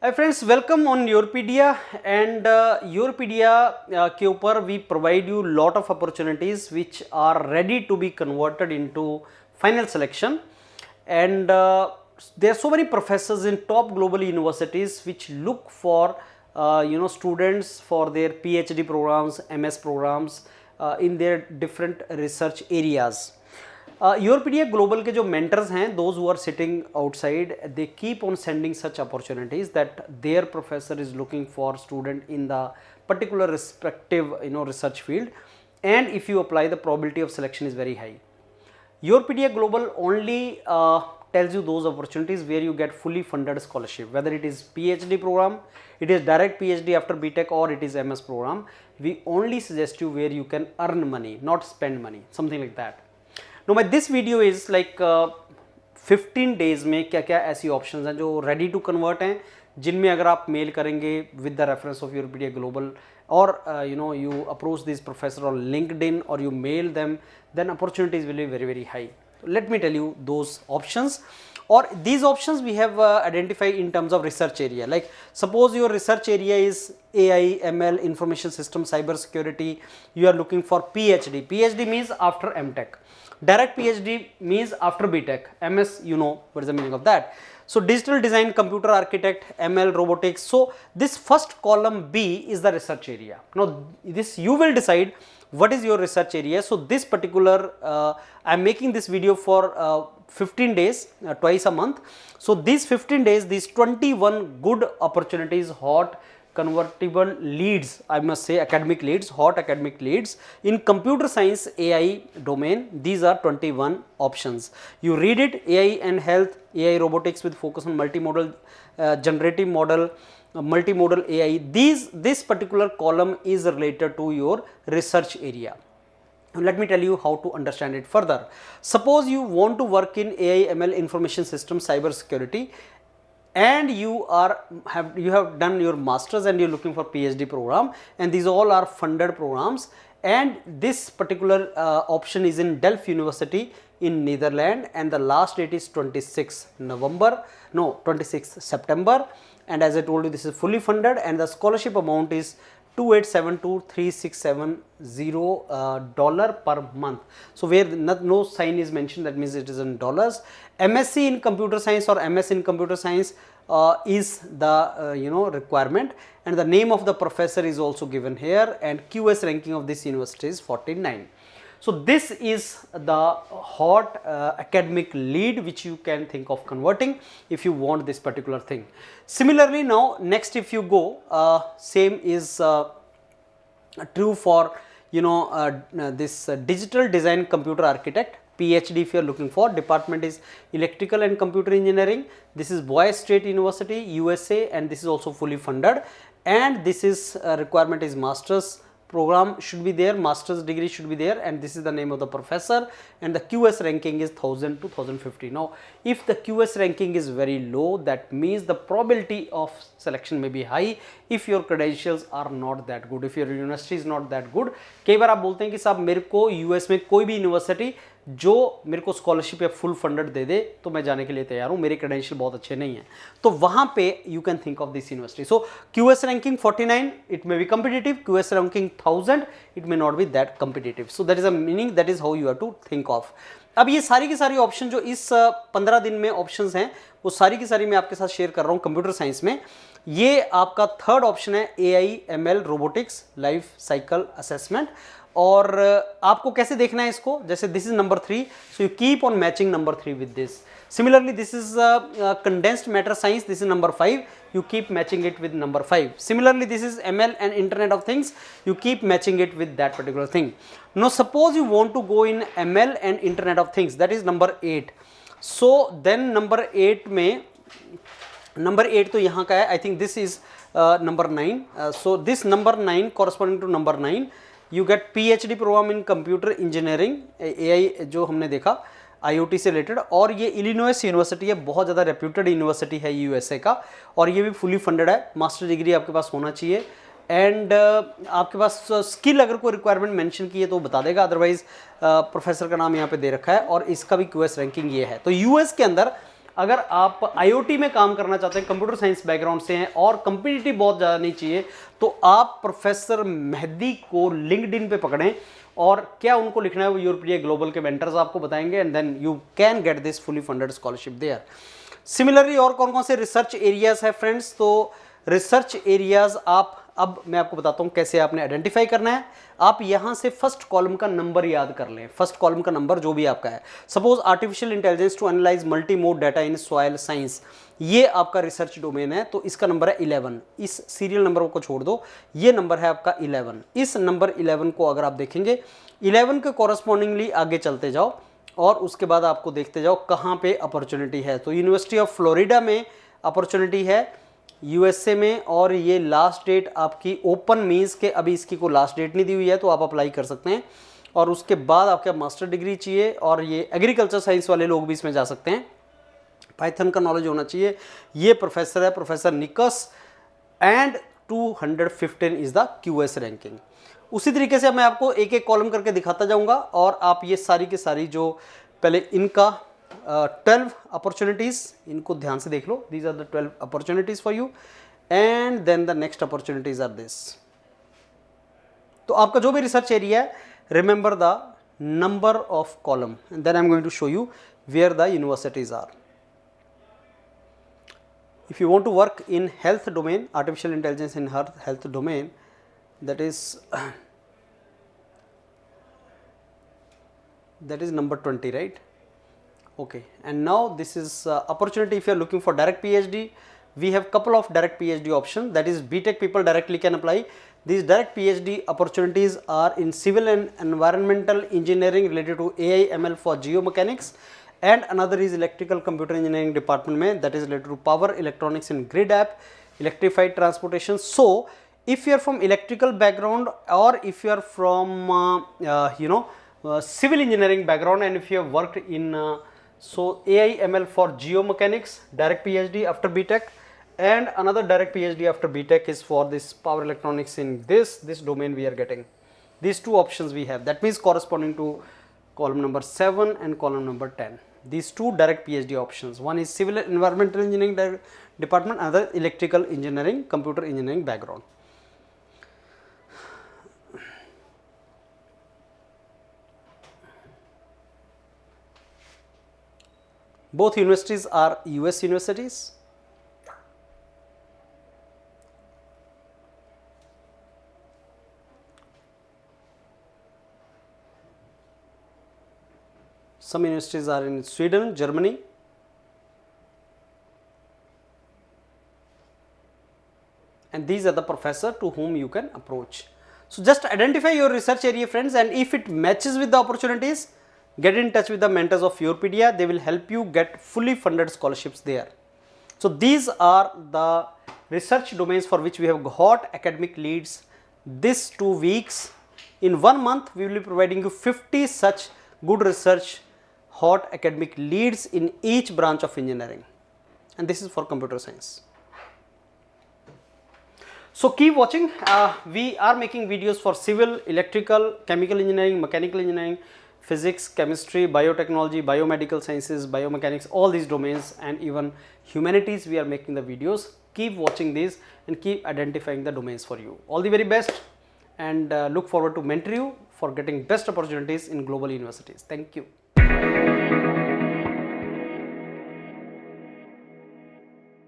Hi friends, welcome on Yourpedia and Yourpedia के ऊपर we provide you lot of opportunities which are ready to be converted into final selection and there are so many professors in top global universities which look for students for their PhD programs, MS programs in their different research areas. Europedia Global के जो mentors हैं, those who are sitting outside, they keep on sending such opportunities that their professor is looking for student in the particular respective research field, and if you apply, the probability of selection is very high. Europedia Global only tells you those opportunities where you get fully funded scholarship, whether it is PhD program, it is direct PhD after BTech, or it is MS program. We only suggest you where you can earn money, not spend money, something like that. Now, this video is like 15 days में क्या क्या ऐसी options हैं जो ready to convert हैं, जिनमें अगर आप मेल करेंगे with the reference of Europedia Global or you approach this professor on LinkedIn or you mail them, then opportunities will be very very high. Let me tell you those options, or these options we have identified in terms of research area. Like suppose your research area is AI, ML, information system, cyber security. You are looking for PhD. PhD means after MTech. Direct PhD means after BTech. MS, you know what is the meaning of that. So digital design, computer architect, ML, robotics. So this first column B is the research area. Now this you will decide what is your research area. So this particular I am making this video for 15 days, twice a month. So these 15 days, these 21 good opportunities, hot convertible leads, I must say academic leads, hot academic leads in computer science AI domain. These are 21 options. You read it: AI and health, AI robotics with focus on multimodal generative model, multimodal AI. This particular column is related to your research area. Let me tell you how to understand it further. Suppose you want to work in AI, ML, information system, cyber security, and you have done your masters and you're looking for PhD program, and these all are funded programs, and this particular option is in Delft University in Netherlands, and the last date is 26 September, and as I told you, this is fully funded, and the scholarship amount is $28723,670 per month. So where no sign is mentioned, that means it is in dollars. MSc in computer science or MS in computer science is the requirement, and the name of the professor is also given here, and QS ranking of this university is 49. So this is the hot academic lead which you can think of converting if you want this particular thing. Similarly, now next if you go, same is true for this digital design computer architect. PhD if you are looking for, department is electrical and computer engineering. This is Boise State University, USA, and this is also fully funded, and this is requirement is masters program should be there, master's degree should be there, and this is the name of the professor, and the QS ranking is 1000 to 1050. Now if the QS ranking is very low, that means the probability of selection may be high if your credentials are not that good, if your university is not that good. कई बार आप बोलते हैं कि साहब मेरे को US में कोई भी यूनिवर्सिटी जो मेरे को स्कॉलरशिप या फुल फंडेड दे दे तो मैं जाने के लिए तैयार हूँ, मेरे क्रेडेंशियल बहुत अच्छे नहीं हैं, तो वहाँ पे you can think of this university. So QS ranking 49, it may be competitive. QS ranking 1000, it may not be that competitive. So that is a meaning, that is how you have to think of. अब ये सारी की सारी option जो इस 15 दिन में options हैं, वो सारी की सारी मैं आपके साथ शेयर कर रहा हूँ कंप्यूटर साइंस में. ये आपका थर्ड ऑप्शन है AI, ML, robotics, life cycle assessment. और आपको कैसे देखना है इसको, जैसे this is number 3, so you keep on matching number 3 with this. Similarly, this is condensed matter science, this is number 5, you keep matching it with number 5. Similarly, this is ML and Internet of Things, you keep matching it with that particular thing. Now suppose you want to go in ML and Internet of Things, that is number 8. So then number 8 में, number 8 तो यहाँ का है, I think this is number 9. So this number 9 corresponding to number 9, you get PhD program in computer engineering, AI जो हमने देखा IoT से related, और ये इलिनॉइस यूनिवर्सिटी है, बहुत ज़्यादा रेप्यूटेड यूनिवर्सिटी है USA का, और ये भी फुली फंडेड है. मास्टर डिग्री आपके पास होना चाहिए, एंड आपके पास स्किल अगर कोई रिक्वायरमेंट मेंशन की है तो बता देगा, अदरवाइज प्रोफेसर का नाम यहाँ पे दे रखा है, और इसका भी QS रैंकिंग ये है. तो US के अंदर अगर आप IoT में काम करना चाहते हैं, कंप्यूटर साइंस बैकग्राउंड से हैं और कंपिटिटिव बहुत ज़्यादा नहीं चाहिए, तो आप प्रोफेसर मेहदी को लिंक्डइन पे पकड़ें और क्या उनको लिखना है वो यूरोपीडिया ग्लोबल के मेंटर्स आपको बताएंगे and then you can get this fully funded scholarship there. Similarly और कौन कौन से रिसर्च एरियाज है फ्रेंड्स, तो रिसर्च एरियाज आप, अब मैं आपको बताता हूं कैसे आपने आइडेंटिफाई करना है। आप यहां से फर्स्ट कॉलम का नंबर याद कर लें, फर्स्ट कॉलम का नंबर जो भी आपका है। Suppose artificial intelligence to analyse multi mode data in soil science, ये आपका रिसर्च डोमेन है, तो इसका नंबर है 11। इस सीरियल नंबर को छोड़ दो, ये नंबर है आपका 11। इस नंबर 11 को अगर आप देखेंगे, 11 के कॉरस्पॉन्डिंगली आगे चलते जाओ और उसके बाद आपको देखते जाओ कहाँ पे अपॉर्चुनिटी है। तो यूनिवर्सिटी ऑफ फ्लोरिडा में अपॉर्चुनिटी है, यूएसए में, और ये लास्ट डेट आपकी ओपन मीन्स के अभी इसकी कोई लास्ट डेट नहीं दी हुई है, तो आप अप्लाई कर सकते हैं। और उसके बाद आपका मास्टर डिग्री चाहिए, और ये एग्रीकल्चर साइंस वाले लोग भी इसमें जा सकते हैं। पाइथन का नॉलेज होना चाहिए। ये प्रोफेसर है, professor Nikas, and 215 is the QS ranking. उसी तरीके से मैं आपको एक एक कॉलम करके दिखाता जाऊंगा और आप ये सारी की सारी जो पहले इनका 12 अपॉर्चुनिटीज, इनको ध्यान से देख लो। These are the 12 opportunities for you and then the next opportunities are this. तो आपका जो भी रिसर्च एरिया है, remember the number of column and then I am going to show you where the universities are. If you want to work in health domain, artificial intelligence in health domain, that is number 20, right? Okay, and now this is opportunity. If you are looking for direct PhD, we have couple of direct PhD options, that is BTech people directly can apply. These direct PhD opportunities are in civil and environmental engineering related to AI ML for geomechanics, and another is electrical computer engineering department में, that is related to power electronics and grid app, electrified transportation. So if you are from electrical background or if you are from civil engineering background, and if you have worked in so AI ML for geomechanics, direct PhD after BTech, and another direct PhD after BTech is for this power electronics in this domain we are getting. These two options we have, that means corresponding to column number 7 and column number 10. These two direct PhD options, one is civil environmental engineering department, another electrical engineering computer engineering background. Both universities are US universities. Some universities are in Sweden, Germany, and these are the professors to whom you can approach. So just identify your research area, friends, and if it matches with the opportunities, get in touch with the mentors of Europedia. They will help you get fully funded scholarships there. So these are the research domains for which we have got academic leads this 2 weeks. In 1 month, we will be providing you 50 such good research hot academic leads in each branch of engineering, and this is for computer science. So keep watching. We are making videos for civil, electrical, chemical engineering, mechanical engineering, physics, chemistry, biotechnology, biomedical sciences, biomechanics, all these domains, and even humanities we are making the videos. Keep watching these and keep identifying the domains for you. All the very best, and look forward to mentor you for getting best opportunities in global universities. Thank you.